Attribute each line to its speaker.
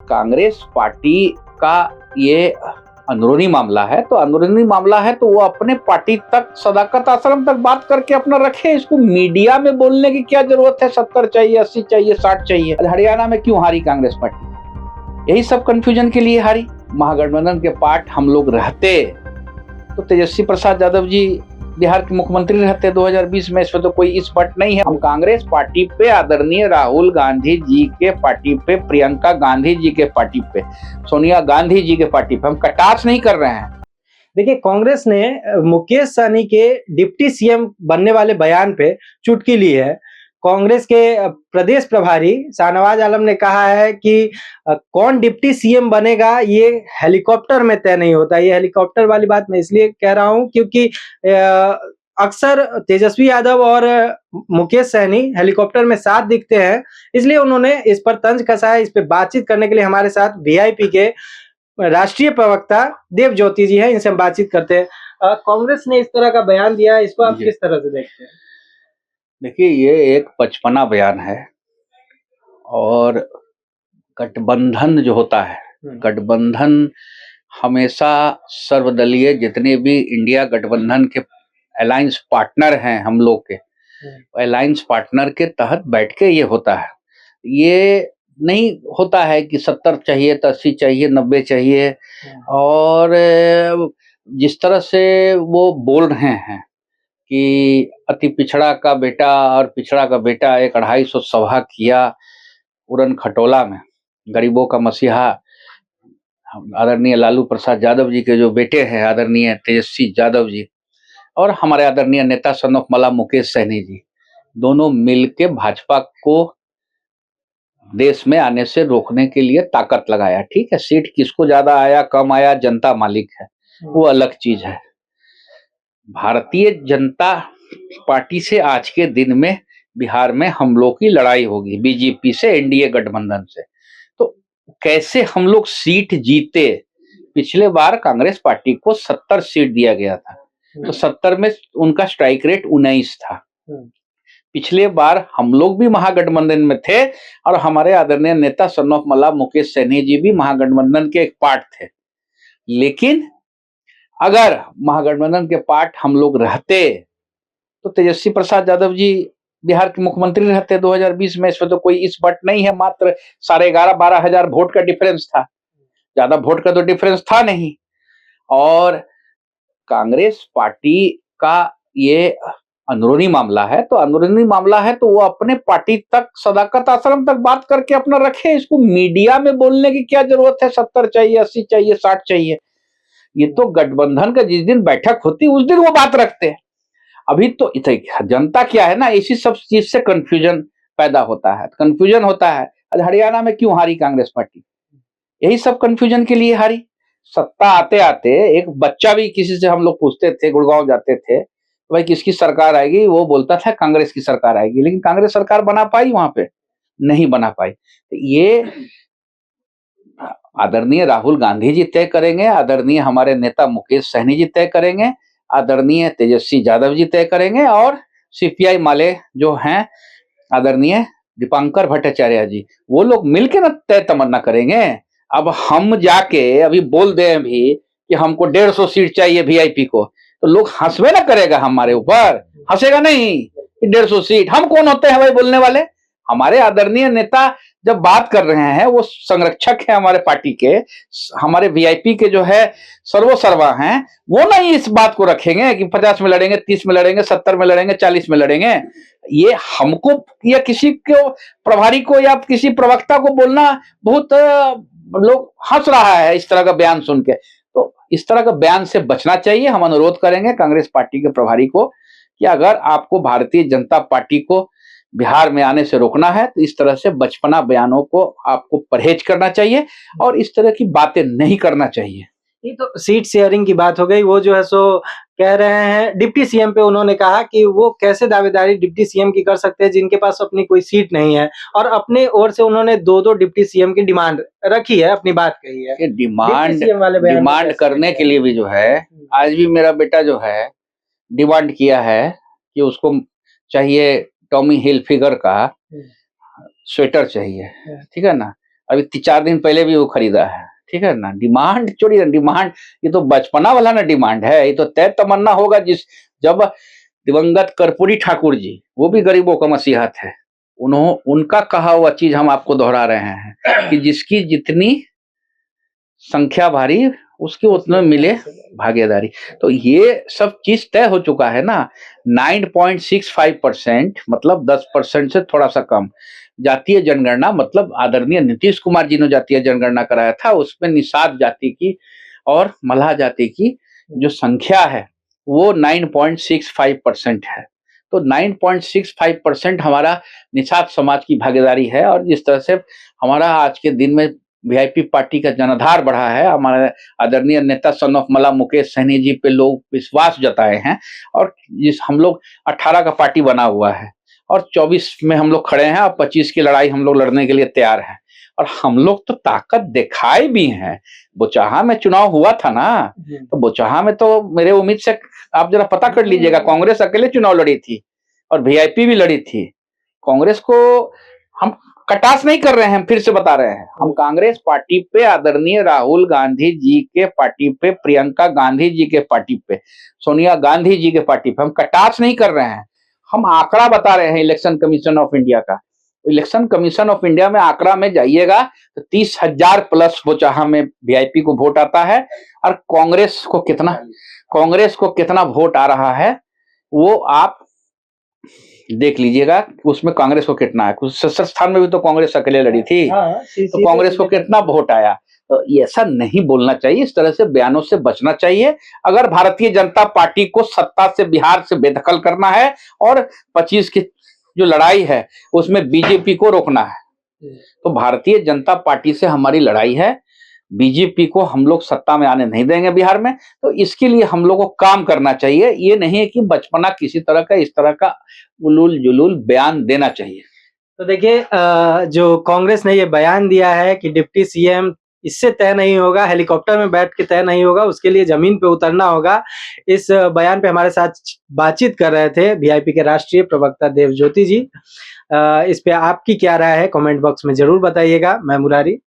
Speaker 1: Congress party का ये अंदरूनी मामला है, तो अंदरूनी मामला है तो वो अपने पार्टी तक, सदाकत आश्रम तक बात करके अपना रखे। इसको मीडिया में बोलने की क्या जरूरत है? 70 चाहिए, 80 चाहिए, 60 चाहिए। हरियाणा में क्यों हारी कांग्रेस पार्टी? यही सब कंफ्यूजन के लिए हारी। महागठबंधन के पार्ट हम लोग रहते तो तेजस्वी प्रसाद यादव जी बिहार के मुख्यमंत्री रहते 2020 में। इसमें तो कोई इस बट नहीं है। हम कांग्रेस पार्टी पे, आदरणीय राहुल गांधी जी के पार्टी पे, प्रियंका गांधी जी के पार्टी पे, सोनिया गांधी जी के पार्टी पे हम कटाक्ष नहीं कर रहे हैं।
Speaker 2: देखिए, कांग्रेस ने मुकेश सहनी के डिप्टी सीएम बनने वाले बयान पे चुटकी ली है। कांग्रेस के प्रदेश प्रभारी शाहनवाज आलम ने कहा है कि कौन डिप्टी सीएम बनेगा ये हेलीकॉप्टर में तय नहीं होता। ये हेलीकॉप्टर वाली बात मैं इसलिए कह रहा हूं क्योंकि अक्सर तेजस्वी यादव और मुकेश सहनी हेलीकॉप्टर में साथ दिखते हैं, इसलिए उन्होंने इस पर तंज कसा है। इस पर बातचीत करने के लिए हमारे साथ वीआईपी के राष्ट्रीय प्रवक्ता देव ज्योति जी हैं, इनसे हम बातचीत करते हैं। कांग्रेस ने इस तरह का बयान दिया है, इसको आप किस तरह से देखते हैं?
Speaker 1: देखिए, ये एक बचपना बयान है और गठबंधन जो होता है, गठबंधन हमेशा सर्वदलीय, जितने भी इंडिया गठबंधन के अलायंस पार्टनर हैं हम लोग के, अलायंस पार्टनर के तहत बैठ के ये होता है। ये नहीं होता है कि 70 चाहिए तो 80 चाहिए, 90 चाहिए। और जिस तरह से वो बोल रहे हैं कि अति पिछड़ा का बेटा और पिछड़ा का बेटा एक 250 सभा किया उड़न खटोला में, गरीबों का मसीहा आदरणीय लालू प्रसाद यादव जी के जो बेटे हैं, आदरणीय तेजस्वी यादव जी, और हमारे आदरणीय नेता सन ऑफ मला मुकेश सहनी जी, दोनों मिलके भाजपा को देश में आने से रोकने के लिए ताकत लगाया। ठीक है, सीट किसको ज्यादा आया कम आया, जनता मालिक है, वो अलग चीज है। भारतीय जनता पार्टी से आज के दिन में बिहार में हम लोग की लड़ाई होगी, बीजेपी से, एनडीए गठबंधन से। तो कैसे हम लोग सीट जीते? पिछले बार कांग्रेस पार्टी को 70 सीट दिया गया था, तो 70 में उनका स्ट्राइक रेट 19 था। पिछले बार हम लोग भी महागठबंधन में थे और हमारे आदरणीय नेता सन ऑफ मला मुकेश सहनी जी भी महागठबंधन के एक पार्ट थे। लेकिन अगर महागठबंधन के पार्ट हम लोग रहते तो तेजस्वी प्रसाद यादव जी बिहार के मुख्यमंत्री रहते 2020 में। इसमें तो कोई इस बट नहीं है। मात्र 11,500-12 हजार वोट का डिफरेंस था, ज्यादा वोट का तो डिफरेंस था नहीं। और कांग्रेस पार्टी का ये अंदरूनी मामला है, तो अंदरूनी मामला है तो वो अपने पार्टी तक, सदाकत आश्रम तक बात करके अपना रखे। इसको मीडिया में बोलने की क्या जरूरत है? 70 चाहिए, 80 चाहिए, 60 चाहिए। ये तो गठबंधन का जिस दिन बैठक होती उस दिन वो बात रखते हैं। अभी तो जनता क्या है ना, इसी सब चीज से कंफ्यूजन पैदा होता है, कंफ्यूजन होता है। हरियाणा में क्यों हारी कांग्रेस पार्टी? यही सब कंफ्यूजन के लिए हारी। सत्ता आते आते एक बच्चा भी, किसी से हम लोग पूछते थे, गुड़गांव जाते थे, तो भाई किसकी सरकार आएगी? वो बोलता था कांग्रेस की सरकार आएगी। लेकिन कांग्रेस सरकार बना पाई? वहां पे नहीं बना पाई। तो ये आदरणीय राहुल गांधी जी तय करेंगे, आदरणीय हमारे नेता मुकेश सहनी जी तय करेंगे, आदरणीय तेजस्वी यादव जी तय करेंगे, और सीपीआई माले जो हैं आदरणीय दीपांकर भट्टाचार्य जी, वो लोग मिलकर ना तय तमन्ना करेंगे। अब हम जाके अभी बोल दें भी कि हमको 150 सीट चाहिए वीआईपी को, तो लोग हंसवे ना करेगा हमारे ऊपर, हंसेगा नहीं कि 150 सीट। हम कौन होते हैं भाई बोलने वाले? हमारे आदरणीय नेता जब बात कर रहे हैं, वो संरक्षक है हमारे पार्टी के, हमारे वीआईपी के जो है सर्वोसर्वा हैं, वो नहीं इस बात को रखेंगे कि 50 में लड़ेंगे, 30 में लड़ेंगे, 70 में लड़ेंगे, 40 में लड़ेंगे। ये हमको या किसी को, प्रभारी को या किसी प्रवक्ता को बोलना बहुत, लोग हंस रहा है इस तरह का बयान सुन के। तो इस तरह का बयान से बचना चाहिए। हम अनुरोध करेंगे कांग्रेस पार्टी के प्रभारी को कि अगर आपको भारतीय जनता पार्टी को बिहार में आने से रोकना है तो इस तरह से बचपना बयानों को आपको परहेज करना चाहिए और इस तरह की बातें नहीं करना चाहिए।
Speaker 2: ये तो सीट शेयरिंग की बात हो गई। वो जो है सो कह रहे हैं डिप्टी सीएम पे, उन्होंने कहा कि वो कैसे दावेदारी डिप्टी सीएम की कर सकते हैं जिनके पास अपनी कोई सीट नहीं है, और अपने ओर से उन्होंने 2-2 डिप्टी सीएम की डिमांड रखी है, अपनी बात कही है।
Speaker 1: डिमांड करने के लिए भी जो है, आज भी मेरा बेटा जो है डिमांड किया है कि उसको चाहिए टॉमी हिल फिगर का स्वेटर चाहिए, ठीक है ना, अभी 4 दिन पहले भी वो खरीदा है, ठीक है ना। डिमांड छोड़िए, डिमांड ये तो बचपना वाला ना डिमांड है, ये तो तय तमन्ना होगा जब दिवंगत कर्पूरी ठाकुर जी, वो भी गरीबों का मसीहा थे, उनका कहा हुआ चीज हम आपको दोहरा रहे हैं कि जिसकी जितनी संख्या भारी उसके उतने मिले भागीदारी। तो ये सब चीज तय हो चुका है ना। 9.65% मतलब 10% से थोड़ा सा कम जातीय जनगणना, मतलब आदरणीय नीतीश कुमार जी ने जातीय जनगणना कराया था, उसमें निषाद जाति की और मल्लाह जाति की जो संख्या है वो 9.65% है। तो 9.65% हमारा निषाद समाज की भागीदारी है। और जिस तरह से हमारा आज के दिन में वीआईपी पार्टी का जनाधार बढ़ा है, हमारे आदरणीय नेता सन ऑफ मला मुकेश सहनी जी पे लोग विश्वास जताए हैं, और जिस हम लोग 18 का पार्टी बना हुआ है और 24 में हम लोग खड़े हैं और 25 की लड़ाई हम लोग लड़ने के लिए तैयार हैं। और हम लोग तो ताकत दिखाए भी हैं। बोचाहा में चुनाव हुआ था ना, तो बोचाहा में तो मेरे उम्मीद से आप जरा पता कर लीजिएगा, कांग्रेस अकेले चुनाव लड़ी थी और वीआईपी भी लड़ी थी। कांग्रेस को हम कटास नहीं कर रहे हैं, फिर से बता रहे हैं, हम कांग्रेस पार्टी पे, आदरणीय राहुल गांधी जी के पार्टी पे, प्रियंका गांधी जी के पार्टी पे, सोनिया गांधी जी के पार्टी पे हम कटास नहीं कर रहे हैं। हम आंकड़ा बता रहे हैं इलेक्शन कमीशन ऑफ इंडिया का। इलेक्शन कमीशन ऑफ इंडिया में आंकड़ा में जाइएगा तो 30,000 प्लस बोचाहा में वीआईपी को वोट आता है। और कांग्रेस को कितना वोट आ रहा है वो आप देख लीजिएगा, उसमें कांग्रेस को कितना है। कुछ स्थान में भी तो कांग्रेस अकेले लड़ी थी, तो कांग्रेस को कितना वोट आया। तो ऐसा नहीं बोलना चाहिए, इस तरह से बयानों से बचना चाहिए। अगर भारतीय जनता पार्टी को सत्ता से बिहार से बेदखल करना है और 25 की जो लड़ाई है उसमें बीजेपी को रोकना है, तो भारतीय जनता पार्टी से हमारी लड़ाई है। बीजेपी को हम लोग सत्ता में आने नहीं देंगे बिहार में। तो इसके लिए हम लोग को काम करना चाहिए। ये नहीं है कि बचपना किसी तरह का इस तरह का उलूल जुलूल बयान देना चाहिए।
Speaker 2: तो देखिए, जो कांग्रेस ने ये बयान दिया है कि डिप्टी सीएम इससे तय नहीं होगा, हेलीकॉप्टर में बैठ के तय नहीं होगा, उसके लिए जमीन पे उतरना होगा। इस बयान पे हमारे साथ बातचीत कर रहे थे वीआईपी के राष्ट्रीय प्रवक्ता देवज्योति जी। इस पे आपकी क्या राय है, कमेंट बॉक्स में जरूर बताइएगा। मैं मुरारी।